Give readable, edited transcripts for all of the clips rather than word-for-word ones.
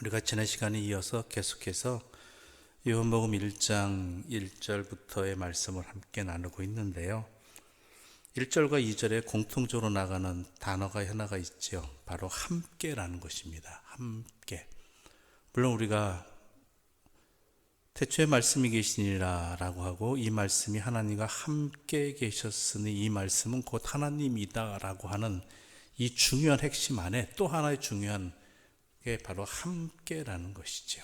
우리가 지난 시간에 이어서 계속해서 요한복음 1장 1절부터의 말씀을 함께 나누고 있는데요. 1절과 2절에 공통적으로 나가는 단어가 하나가 있죠. 바로 함께라는 것입니다. 함께. 물론 우리가 태초에 말씀이 계시니라 라고 하고 이 말씀이 하나님과 함께 계셨으니 이 말씀은 곧 하나님이다 라고 하는 이 중요한 핵심 안에 또 하나의 중요한 게 바로 함께라는 것이죠.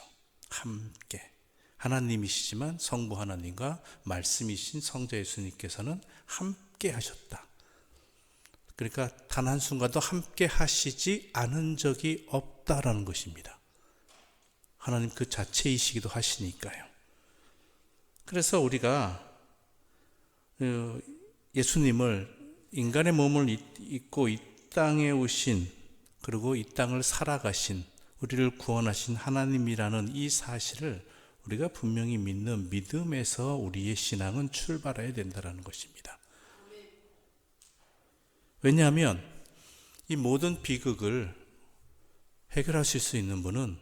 함께. 하나님이시지만 성부 하나님과 말씀이신 성자 예수님께서는 함께 하셨다. 그러니까 단 한순간도 함께 하시지 않은 적이 없다라는 것입니다. 하나님 그 자체이시기도 하시니까요. 그래서 우리가 예수님을 인간의 몸을 입고 이 땅에 오신, 그리고 이 땅을 살아가신, 우리를 구원하신 하나님이라는 이 사실을 우리가 분명히 믿는 믿음에서 우리의 신앙은 출발해야 된다는 것입니다. 왜냐하면 이 모든 비극을 해결하실 수 있는 분은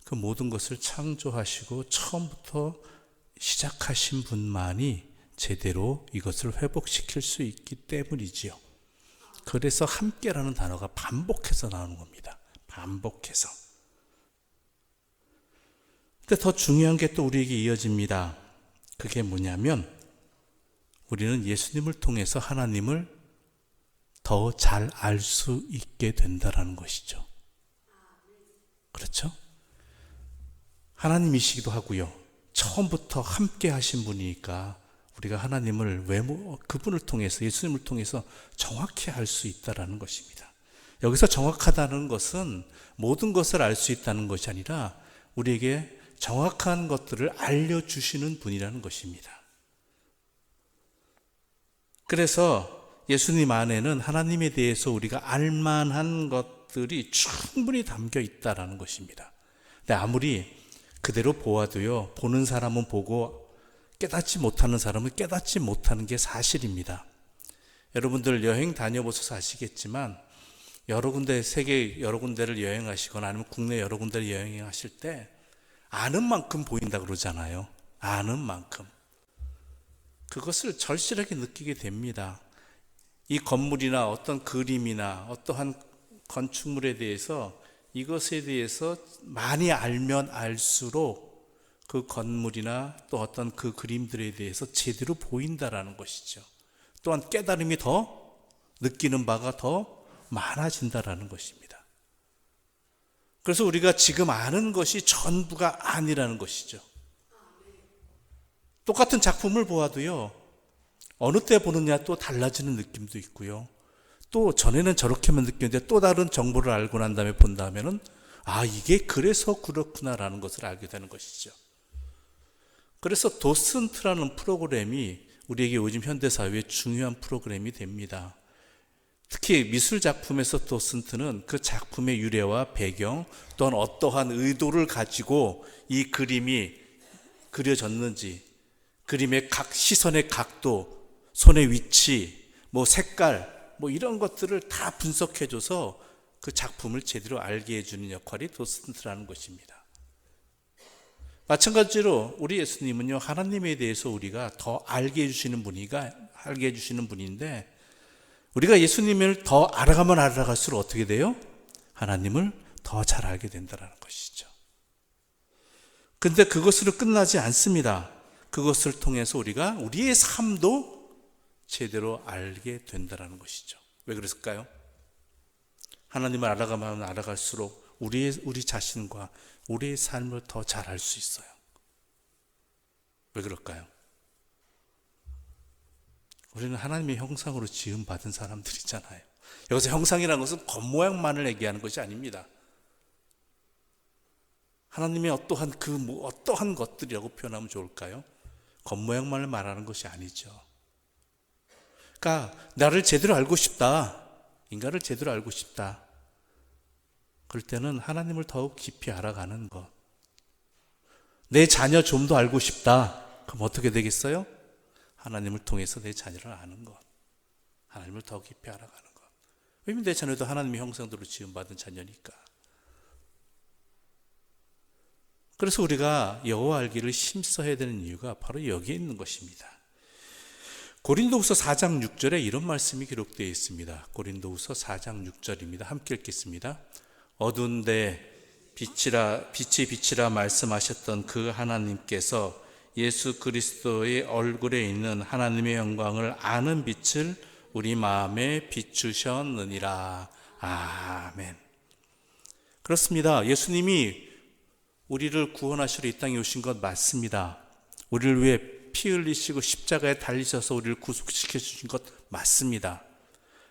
그 모든 것을 창조하시고 처음부터 시작하신 분만이 제대로 이것을 회복시킬 수 있기 때문이지요. 그래서 함께라는 단어가 반복해서 나오는 겁니다. 반복해서. 근데 더 중요한 게 또 우리에게 이어집니다. 그게 뭐냐면 우리는 예수님을 통해서 하나님을 더 잘 알 수 있게 된다는 것이죠. 그렇죠? 하나님이시기도 하고요. 처음부터 함께 하신 분이니까 우리가 하나님을 그분을 통해서, 예수님을 통해서 정확히 알 수 있다는 것입니다. 여기서 정확하다는 것은 모든 것을 알 수 있다는 것이 아니라 우리에게 정확한 것들을 알려주시는 분이라는 것입니다. 그래서 예수님 안에는 하나님에 대해서 우리가 알만한 것들이 충분히 담겨 있다는 것입니다. 근데 아무리 그대로 보아도요, 보는 사람은 보고 깨닫지 못하는 사람은 깨닫지 못하는 게 사실입니다. 여러분들 여행 다녀보셔서 아시겠지만 여러 군데, 세계 여러 군데를 여행하시거나 아니면 국내 여러 군데를 여행하실 때 아는 만큼 보인다 그러잖아요. 아는 만큼. 그것을 절실하게 느끼게 됩니다. 이 건물이나 어떤 그림이나 어떠한 건축물에 대해서, 이것에 대해서 많이 알면 알수록 그 건물이나 또 어떤 그 그림들에 대해서 제대로 보인다라는 것이죠. 또한 깨달음이 더, 느끼는 바가 더 많아진다라는 것입니다. 그래서 우리가 지금 아는 것이 전부가 아니라는 것이죠. 똑같은 작품을 보아도요, 어느 때 보느냐 또 달라지는 느낌도 있고요. 또 전에는 저렇게만 느꼈는데 또 다른 정보를 알고 난 다음에 본다면은 이게 그래서 그렇구나라는 것을 알게 되는 것이죠. 그래서 도슨트라는 프로그램이 우리에게 요즘 현대사회의 중요한 프로그램이 됩니다. 특히 미술 작품에서 도슨트는 그 작품의 유래와 배경 또한 어떠한 의도를 가지고 이 그림이 그려졌는지, 그림의 각 시선의 각도, 손의 위치, 색깔, 이런 것들을 다 분석해줘서 그 작품을 제대로 알게 해주는 역할이 도슨트라는 것입니다. 마찬가지로 우리 예수님은요, 하나님에 대해서 우리가 더 알게 해주시는 분인데, 우리가 예수님을 더 알아가면 알아갈수록 어떻게 돼요? 하나님을 더 잘 알게 된다는 것이죠. 근데 그것으로 끝나지 않습니다. 그것을 통해서 우리가 우리의 삶도 제대로 알게 된다는 것이죠. 왜 그랬을까요? 하나님을 알아가면 알아갈수록 우리 자신과 우리의 삶을 더 잘 알 수 있어요. 왜 그럴까요? 우리는 하나님의 형상으로 지음받은 사람들이잖아요. 여기서 형상이라는 것은 겉모양만을 얘기하는 것이 아닙니다. 하나님의 어떠한 것들이라고 표현하면 좋을까요? 겉모양만을 말하는 것이 아니죠. 그러니까 나를 제대로 알고 싶다, 인간을 제대로 알고 싶다, 그럴 때는 하나님을 더욱 깊이 알아가는 것. 내 자녀 좀 더 알고 싶다, 그럼 어떻게 되겠어요? 하나님을 통해서 내 자녀를 아는 것, 하나님을 더 깊이 알아가는 것. 왜냐하면 내 자녀도 하나님의 형상대로 지음받은 자녀니까. 그래서 우리가 여호와 알기를 힘써야 되는 이유가 바로 여기에 있는 것입니다. 고린도후서 4장 6절에 이런 말씀이 기록되어 있습니다. 고린도후서 4장 6절입니다. 함께 읽겠습니다. 어두운데 빛이 빛이라 말씀하셨던 그 하나님께서 예수 그리스도의 얼굴에 있는 하나님의 영광을 아는 빛을 우리 마음에 비추셨느니라. 아멘. 그렇습니다. 예수님이 우리를 구원하시러 이 땅에 오신 것 맞습니다. 우리를 위해 피 흘리시고 십자가에 달리셔서 우리를 구속시켜 주신 것 맞습니다.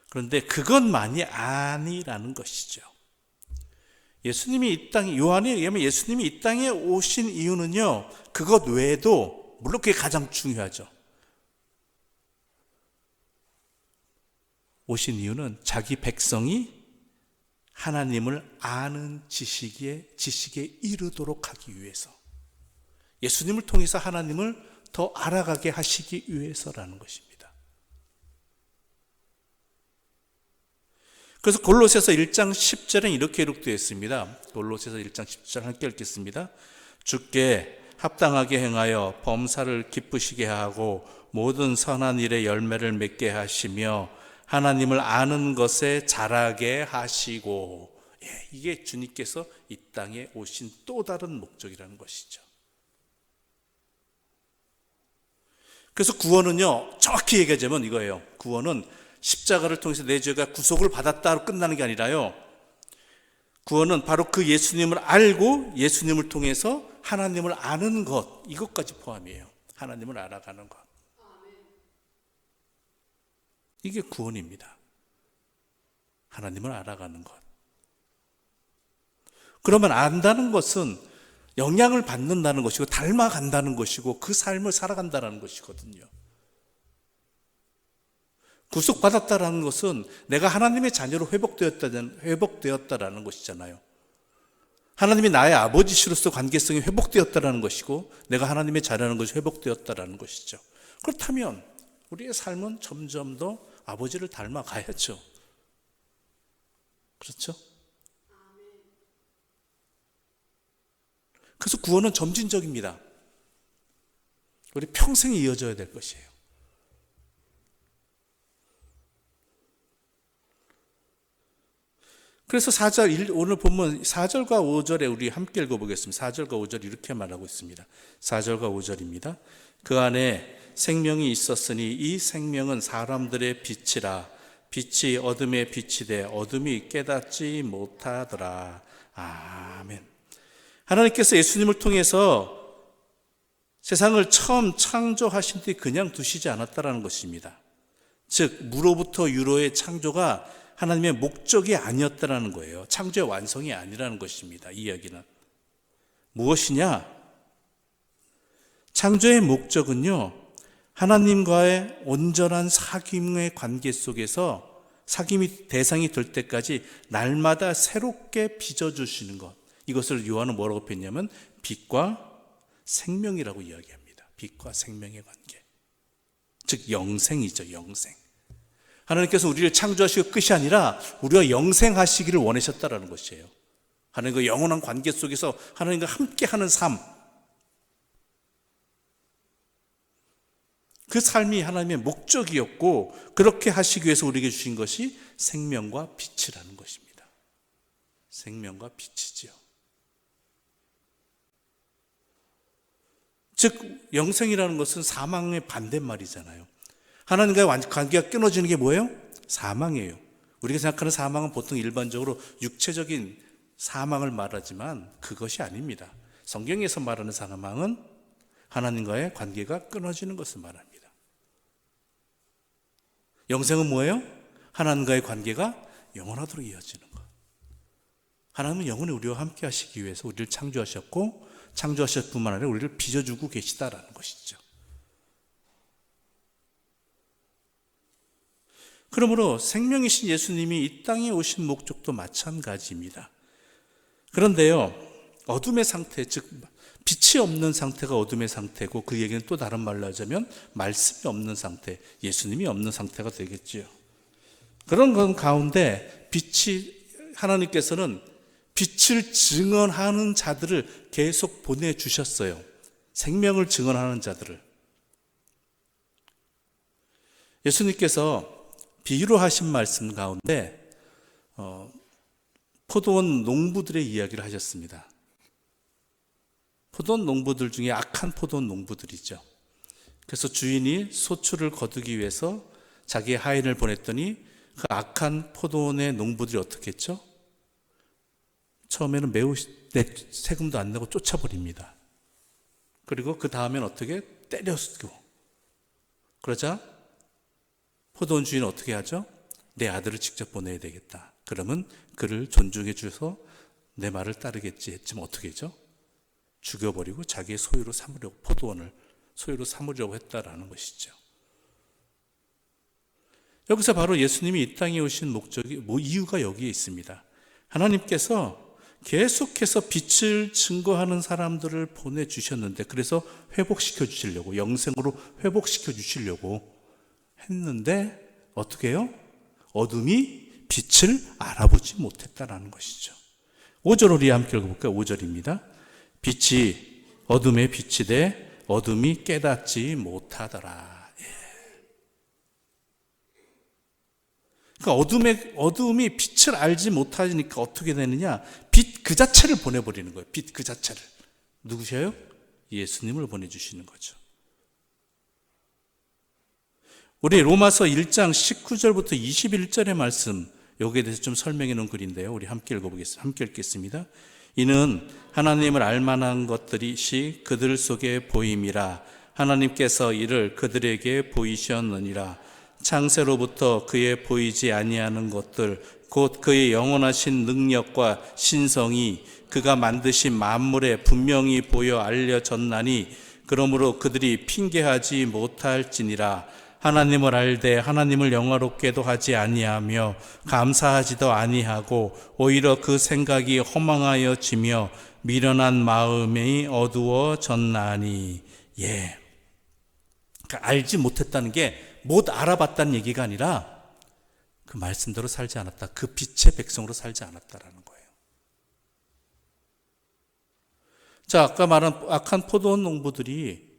그런데 그것만이 아니라는 것이죠. 예수님이 이 땅에, 요한에 의하면 예수님이 이 땅에 오신 이유는요, 그것 외에도 물론 그게 가장 중요하죠. 오신 이유는 자기 백성이 하나님을 아는 지식에 이르도록 하기 위해서, 예수님을 통해서 하나님을 더 알아가게 하시기 위해서라는 것입니다. 그래서 골로새서 1장 10절에 이렇게 기록되어 있습니다. 골로새서 1장 10절 함께 읽겠습니다. 주께 합당하게 행하여 범사를 기쁘시게 하고 모든 선한 일의 열매를 맺게 하시며 하나님을 아는 것에 자라게 하시고, 이게 주님께서 이 땅에 오신 또 다른 목적이라는 것이죠. 그래서 구원은요, 정확히 얘기하자면 이거예요. 구원은 십자가를 통해서 내 죄가 구속을 받았다로 끝나는 게 아니라요, 구원은 바로 그 예수님을 알고 예수님을 통해서 하나님을 아는 것, 이것까지 포함이에요. 하나님을 알아가는 것. 이게 구원입니다. 하나님을 알아가는 것. 그러면 안다는 것은 영향을 받는다는 것이고 닮아간다는 것이고 그 삶을 살아간다는 것이거든요. 구속받았다라는 것은 내가 하나님의 자녀로 회복되었다라는 것이잖아요. 하나님이 나의 아버지시로서 관계성이 회복되었다라는 것이고 내가 하나님의 자녀라는 것이 회복되었다라는 것이죠. 그렇다면 우리의 삶은 점점 더 아버지를 닮아가야죠. 그렇죠? 그래서 구원은 점진적입니다. 우리 평생 이어져야 될 것이에요. 그래서 오늘 본문 4절과 5절에 우리 함께 읽어보겠습니다. 4절과 5절 이렇게 말하고 있습니다. 4절과 5절입니다. 그 안에 생명이 있었으니 이 생명은 사람들의 빛이라. 빛이 어둠에 빛이 돼 어둠이 깨닫지 못하더라. 아멘. 하나님께서 예수님을 통해서 세상을 처음 창조하신 뒤 그냥 두시지 않았다라는 것입니다. 즉 무로부터 유로의 창조가 하나님의 목적이 아니었다라는 거예요. 창조의 완성이 아니라는 것입니다. 이 이야기는 무엇이냐? 창조의 목적은요, 하나님과의 온전한 사귐의 관계 속에서 사귐이 대상이 될 때까지 날마다 새롭게 빚어주시는 것, 이것을 요한은 뭐라고 표현했냐면 빛과 생명이라고 이야기합니다. 빛과 생명의 관계, 즉 영생이죠. 영생. 하나님께서 우리를 창조하시고 끝이 아니라 우리와 영생하시기를 원하셨다라는 것이에요. 하나님과 영원한 관계 속에서 하나님과 함께하는 삶, 그 삶이 하나님의 목적이었고 그렇게 하시기 위해서 우리에게 주신 것이 생명과 빛이라는 것입니다. 생명과 빛이지요. 즉 영생이라는 것은 사망의 반대말이잖아요. 하나님과의 관계가 끊어지는 게 뭐예요? 사망이에요. 우리가 생각하는 사망은 보통 일반적으로 육체적인 사망을 말하지만 그것이 아닙니다. 성경에서 말하는 사망은 하나님과의 관계가 끊어지는 것을 말합니다. 영생은 뭐예요? 하나님과의 관계가 영원하도록 이어지는 것. 하나님은 영원히 우리와 함께 하시기 위해서 우리를 창조하셨고 창조하셨을 뿐만 아니라 우리를 빚어주고 계시다라는 것이죠. 그러므로 생명이신 예수님이 이 땅에 오신 목적도 마찬가지입니다. 그런데요, 어둠의 상태, 즉 빛이 없는 상태가 어둠의 상태고 그 얘기는 또 다른 말로 하자면 말씀이 없는 상태, 예수님이 없는 상태가 되겠지요. 그런 건 가운데 빛이, 하나님께서는 빛을 증언하는 자들을 계속 보내주셨어요. 생명을 증언하는 자들을. 예수님께서 비유로 하신 말씀 가운데 포도원 농부들의 이야기를 하셨습니다. 포도원 농부들 중에 악한 포도원 농부들이죠. 그래서 주인이 소출을 거두기 위해서 자기의 하인을 보냈더니 그 악한 포도원의 농부들이 어떻게 했죠? 처음에는 매우 세금도 안 내고 쫓아버립니다. 그리고 그 다음엔 어떻게? 때려쓰고. 그러자 포도원 주인은 어떻게 하죠? 내 아들을 직접 보내야 되겠다. 그러면 그를 존중해 주셔서 내 말을 따르겠지 했지만 어떻게 했죠? 죽여버리고 자기의 소유로 삼으려고, 포도원을 소유로 삼으려고 했다라는 것이죠. 여기서 바로 예수님이 이 땅에 오신 목적이, 이유가 여기에 있습니다. 하나님께서 계속해서 빛을 증거하는 사람들을 보내주셨는데, 그래서 회복시켜 주시려고, 영생으로 회복시켜 주시려고 했는데 어떻게 해요? 어둠이 빛을 알아보지 못했다라는 것이죠. 5절 우리 함께 읽어볼까요? 5절입니다. 빛이 어둠에 빛이 돼 어둠이 깨닫지 못하더라. 그러니까 어둠이 빛을 알지 못하니까 어떻게 되느냐? 빛 그 자체를 보내버리는 거예요. 빛 그 자체를. 누구셔요? 예수님을 보내주시는 거죠. 우리 로마서 1장 19절부터 21절의 말씀, 여기에 대해서 좀 설명해 놓은 글인데요. 우리 함께 읽어보겠습니다. 함께 읽겠습니다. 이는 하나님을 알만한 것들이 그들 속에 보임이라. 하나님께서 이를 그들에게 보이셨느니라. 창세로부터 그의 보이지 아니하는 것들, 곧 그의 영원하신 능력과 신성이 그가 만드신 만물에 분명히 보여 알려졌나니, 그러므로 그들이 핑계하지 못할지니라. 하나님을 알되 하나님을 영화롭게도 하지 아니하며 감사하지도 아니하고 오히려 그 생각이 허망하여지며 미련한 마음이 어두워졌나니. 그러니까 알지 못했다는 게 못 알아봤다는 얘기가 아니라 그 말씀대로 살지 않았다. 그 빛의 백성으로 살지 않았다라는 거예요. 자, 아까 말한 악한 포도원 농부들이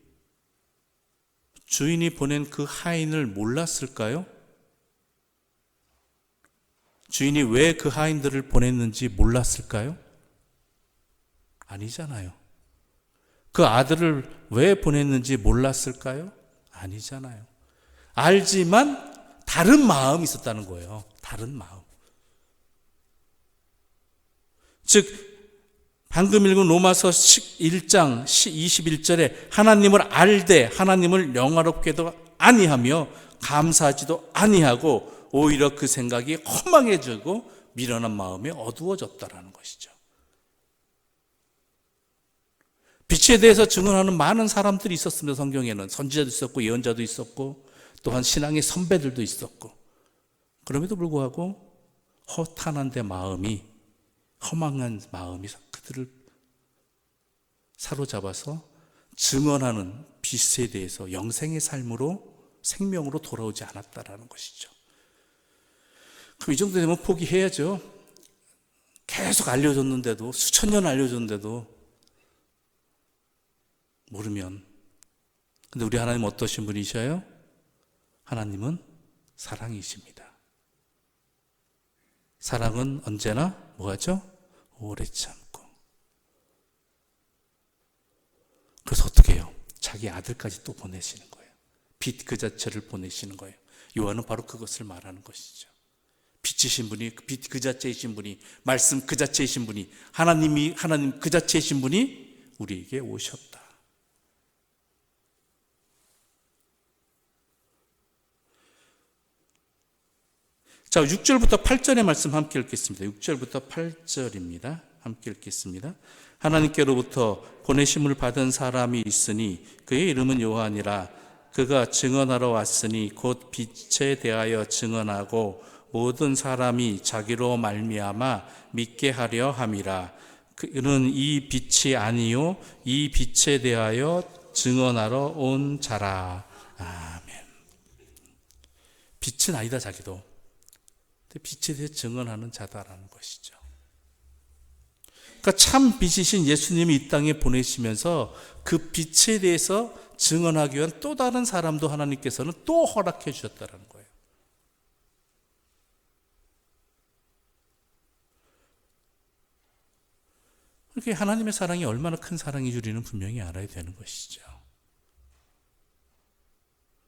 주인이 보낸 그 하인을 몰랐을까요? 주인이 왜 그 하인들을 보냈는지 몰랐을까요? 아니잖아요. 그 아들을 왜 보냈는지 몰랐을까요? 아니잖아요. 알지만 다른 마음이 있었다는 거예요. 다른 마음. 즉 방금 읽은 로마서 1장 21절에 하나님을 알되 하나님을 영화롭게도 아니하며 감사하지도 아니하고 오히려 그 생각이 허망해지고 미련한 마음이 어두워졌다라는 것이죠. 빛에 대해서 증언하는 많은 사람들이 있었습니다. 성경에는 선지자도 있었고 예언자도 있었고 또한 신앙의 선배들도 있었고, 그럼에도 불구하고 허탄한 데 마음이, 허망한 마음이 그들을 사로잡아서 증언하는 빛에 대해서 영생의 삶으로, 생명으로 돌아오지 않았다라는 것이죠. 그럼 이 정도 되면 포기해야죠. 계속 알려줬는데도, 수천 년 알려줬는데도 모르면. 근데 우리 하나님 어떠신 분이셔요? 하나님은 사랑이십니다. 사랑은 언제나 뭐하죠? 오래 참고. 그래서 어떻게 해요? 자기 아들까지 또 보내시는 거예요. 빛 그 자체를 보내시는 거예요. 요한은 바로 그것을 말하는 것이죠. 빛이신 분이, 빛 그 자체이신 분이, 말씀 그 자체이신 분이, 하나님 그 자체이신 분이 우리에게 오셨다. 자, 6절부터 8절의 말씀 함께 읽겠습니다. 6절부터 8절입니다. 함께 읽겠습니다. 하나님께로부터 보내심을 받은 사람이 있으니 그의 이름은 요한이라. 그가 증언하러 왔으니 곧 빛에 대하여 증언하고 모든 사람이 자기로 말미암아 믿게 하려 함이라. 그는 이 빛이 아니요 이 빛에 대하여 증언하러 온 자라. 아멘. 빛은 아니다 자기도. 빛에 대해 증언하는 자다라는 것이죠. 그러니까 참 빛이신 예수님이 이 땅에 보내시면서 그 빛에 대해서 증언하기 위한 또 다른 사람도 하나님께서는 또 허락해 주셨다는 거예요. 그렇게 하나님의 사랑이 얼마나 큰 사랑인 줄 우리는 분명히 알아야 되는 것이죠.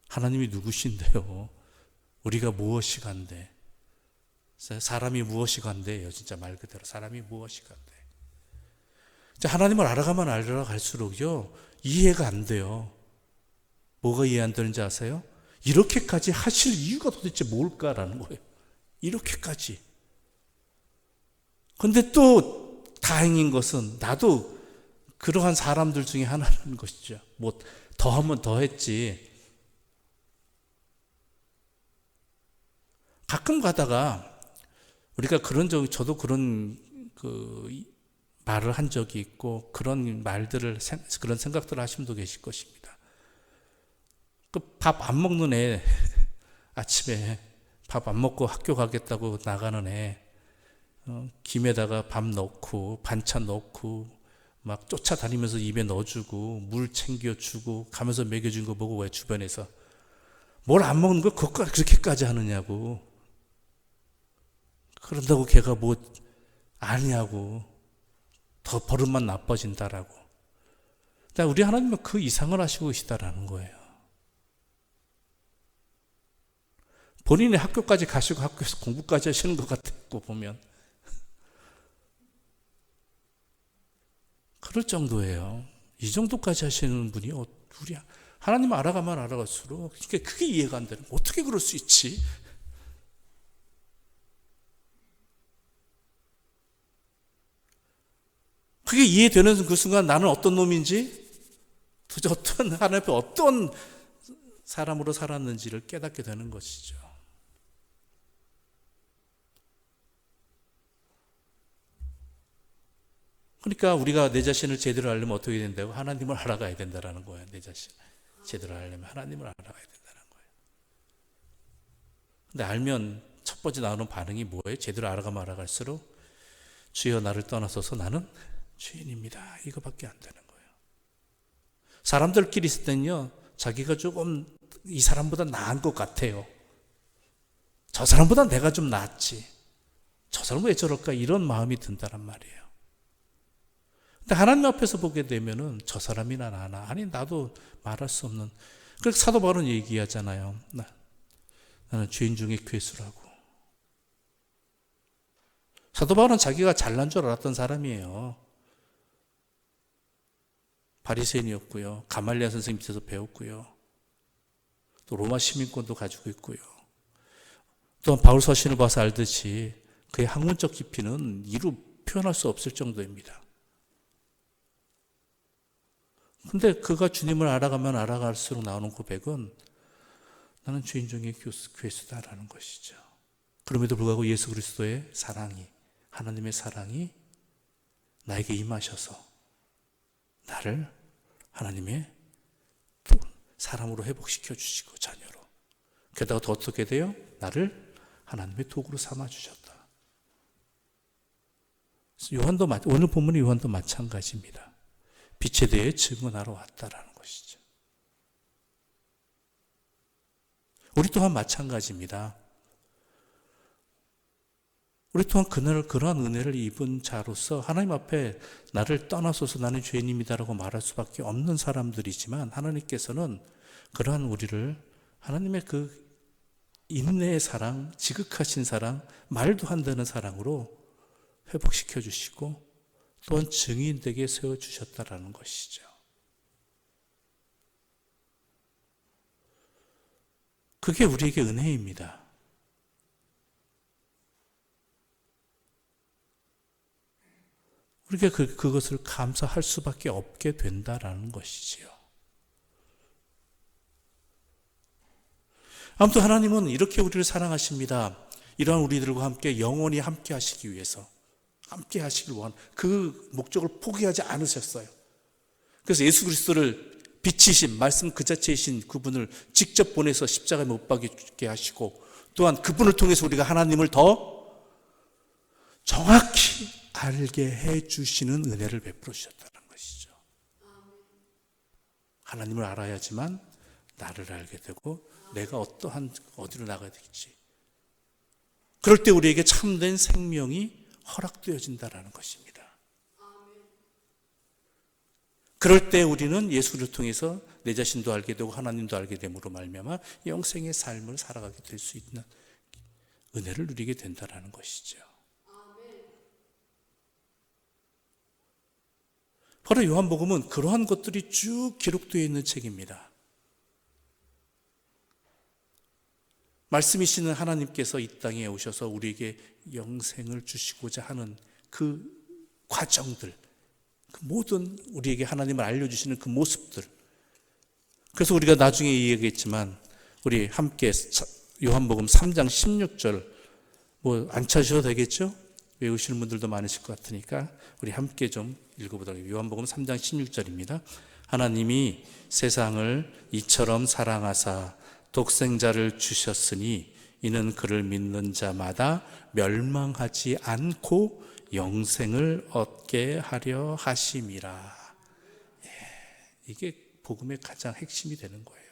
하나님이 누구신데요? 우리가 무엇이 간데? 사람이 무엇이 간대요? 진짜 말 그대로 사람이 무엇이 간대? 하나님을 알아가면 알아갈수록요 이해가 안 돼요. 뭐가 이해 안 되는지 아세요? 이렇게까지 하실 이유가 도대체 뭘까라는 거예요. 이렇게까지. 근데 또 다행인 것은 나도 그러한 사람들 중에 하나라는 것이죠. 뭐 더하면 더했지. 가끔 가다가 우리가 저도 그런 말을 한 적이 있고 그런 말들을 그런 생각들을 하신 분도 계실 것입니다. 밥 안 먹는 애 아침에 밥 안 먹고 학교 가겠다고 나가는 애 김에다가 밥 넣고 반찬 넣고 막 쫓아다니면서 입에 넣어주고 물 챙겨주고 가면서 먹여준 거 보고 왜 주변에서 뭘 안 먹는 거 그렇게까지 하느냐고. 그런다고 걔가 뭐 아니냐고. 더 버릇만 나빠진다라고. 우리 하나님은 그 이상을 하시고 계시다라는 거예요. 본인이 학교까지 가시고 학교에서 공부까지 하시는 것 같고 보면 그럴 정도예요. 이 정도까지 하시는 분이 우리 하나님을 알아가면 알아갈수록 그게 이해가 안 되는 거예요. 어떻게 그럴 수 있지? 그게 이해되는 그 순간 나는 어떤 놈인지 도대체 하나님 앞에 어떤 사람으로 살았는지를 깨닫게 되는 것이죠. 그러니까 우리가 내 자신을 제대로 알려면 어떻게 된다고? 하나님을 알아가야 된다는 거예요. 내 자신을 제대로 알려면 하나님을 알아가야 된다는 거예요. 근데 알면 첫 번째 나오는 반응이 뭐예요? 제대로 알아가면 알아갈수록 주여 나를 떠나소서 나는 죄인입니다. 이거밖에 안 되는 거예요. 사람들끼리 있을 때는요, 자기가 조금 이 사람보다 나은 것 같아요. 저 사람보다 내가 좀 낫지. 저 사람은 왜 저럴까? 이런 마음이 든다란 말이에요. 근데 하나님 앞에서 보게 되면은 저 사람이나 나나, 아니 나도 말할 수 없는. 그래서 사도 바울은 얘기하잖아요. 나는 죄인 중에 괴수라고. 사도 바울은 자기가 잘난 줄 알았던 사람이에요. 바리새인이었고요. 가말리아 선생님 밑에서 배웠고요. 또 로마 시민권도 가지고 있고요. 또한 바울 서신을 봐서 알듯이 그의 학문적 깊이는 이루 표현할 수 없을 정도입니다. 근데 그가 주님을 알아가면 알아갈수록 나오는 고백은 나는 죄인 중에 괴수다라는 것이죠. 그럼에도 불구하고 예수 그리스도의 사랑이, 하나님의 사랑이 나에게 임하셔서 나를 하나님의 사람으로 회복시켜 주시고 자녀로. 게다가 더 어떻게 돼요? 나를 하나님의 도구로 삼아 주셨다. 요한도 오늘 본문의 요한도 마찬가지입니다. 빛에 대해 증언하러 왔다라는 것이죠. 우리 또한 마찬가지입니다. 우리 또한 그러한 은혜를 입은 자로서 하나님 앞에 나를 떠나소서 나는 죄인입니다라고 말할 수밖에 없는 사람들이지만 하나님께서는 그러한 우리를 하나님의 그 인내의 사랑, 지극하신 사랑, 말도 안 되는 사랑으로 회복시켜 주시고 또한 증인되게 세워주셨다라는 것이죠. 그게 우리에게 은혜입니다. 우리가 그것을 감사할 수밖에 없게 된다라는 것이지요. 아무튼 하나님은 이렇게 우리를 사랑하십니다. 이러한 우리들과 함께 영원히 함께 하시기 위해서 함께 하시길 원하는 그 목적을 포기하지 않으셨어요. 그래서 예수 그리스도를 빛이신 말씀 그 자체이신 그분을 직접 보내서 십자가에 못 박게 하시고 또한 그분을 통해서 우리가 하나님을 더 정확히 알게 해주시는 은혜를 베풀어 주셨다는 것이죠. 하나님을 알아야지만 나를 알게 되고 내가 어디로 나가야 되겠지. 그럴 때 우리에게 참된 생명이 허락되어진다는 것입니다. 그럴 때 우리는 예수를 통해서 내 자신도 알게 되고 하나님도 알게 됨으로 말미암아 영생의 삶을 살아가게 될 수 있는 은혜를 누리게 된다는 것이죠. 바로 요한복음은 그러한 것들이 쭉 기록되어 있는 책입니다. 말씀이시는 하나님께서 이 땅에 오셔서 우리에게 영생을 주시고자 하는 그 과정들, 그 모든 우리에게 하나님을 알려주시는 그 모습들. 그래서 우리가 나중에 얘기했지만 우리 함께 요한복음 3장 16절 안 찾으셔도 되겠죠? 외우시는 분들도 많으실 것 같으니까 우리 함께 좀 읽어보도록 해요. 요한복음 3장 16절입니다. 하나님이 세상을 이처럼 사랑하사 독생자를 주셨으니 이는 그를 믿는 자마다 멸망하지 않고 영생을 얻게 하려 하심이라. 이게 복음의 가장 핵심이 되는 거예요.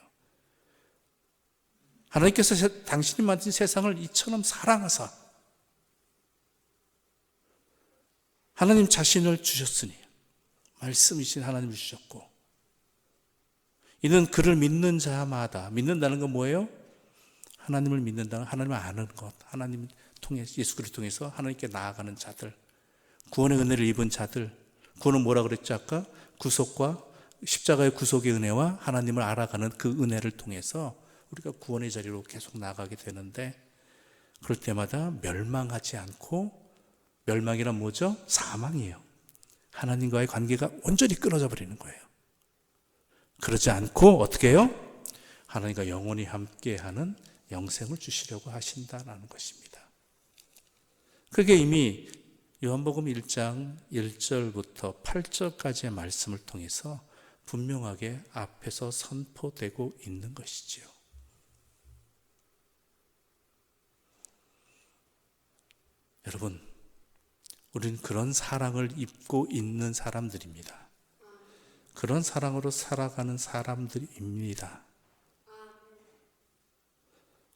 하나님께서 당신이 만든 세상을 이처럼 사랑하사 하나님 자신을 주셨으니, 말씀이신 하나님을 주셨고, 이는 그를 믿는 자마다, 믿는다는 건 뭐예요? 하나님을 믿는다는, 하나님을 아는 것, 하나님을 통해 예수 그리스도를 통해서 하나님께 나아가는 자들, 구원의 은혜를 입은 자들. 구원은 뭐라 그랬죠 아까? 구속과 십자가의 구속의 은혜와 하나님을 알아가는 그 은혜를 통해서 우리가 구원의 자리로 계속 나아가게 되는데, 그럴 때마다 멸망하지 않고, 멸망이란 뭐죠? 사망이에요. 하나님과의 관계가 온전히 끊어져 버리는 거예요. 그러지 않고 어떻게 해요? 하나님과 영원히 함께하는 영생을 주시려고 하신다는 것입니다. 그게 이미 요한복음 1장 1절부터 8절까지의 말씀을 통해서 분명하게 앞에서 선포되고 있는 것이지요. 여러분, 우리는 그런 사랑을 입고 있는 사람들입니다. 그런 사랑으로 살아가는 사람들입니다.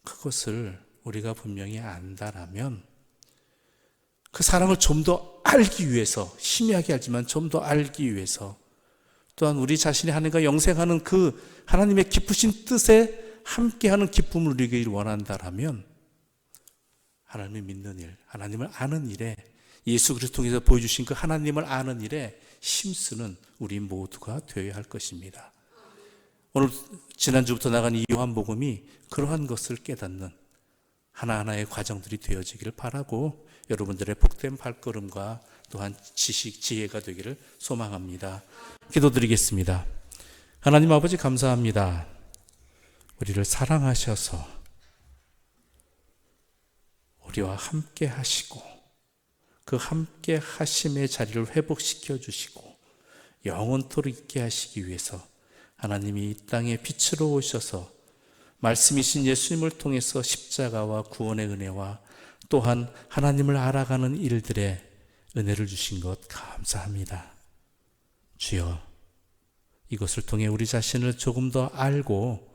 그것을 우리가 분명히 안다라면 그 사랑을 좀 더 알기 위해서, 희미하게 알지만 좀 더 알기 위해서, 또한 우리 자신이 하나님과 영생하는 그 하나님의 깊으신 뜻에 함께하는 기쁨을 누리기를 원한다라면 하나님을 믿는 일, 하나님을 아는 일에, 예수 그리스도 통해서 보여주신 그 하나님을 아는 일에 힘쓰는 우리 모두가 되어야 할 것입니다. 오늘 지난주부터 나간 이 요한복음이 그러한 것을 깨닫는 하나하나의 과정들이 되어지기를 바라고 여러분들의 복된 발걸음과 또한 지식, 지혜가 되기를 소망합니다. 기도드리겠습니다. 하나님 아버지 감사합니다. 우리를 사랑하셔서 우리와 함께 하시고 그 함께 하심의 자리를 회복시켜 주시고 영원토록 있게 하시기 위해서 하나님이 이 땅에 빛으로 오셔서 말씀이신 예수님을 통해서 십자가와 구원의 은혜와 또한 하나님을 알아가는 일들에 은혜를 주신 것 감사합니다. 주여, 이것을 통해 우리 자신을 조금 더 알고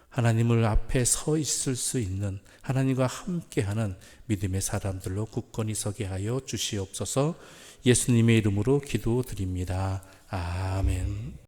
하나님을 앞에 서 있을 수 있는, 하나님과 함께하는 믿음의 사람들로 굳건히 서게 하여 주시옵소서. 예수님의 이름으로 기도드립니다. 아멘.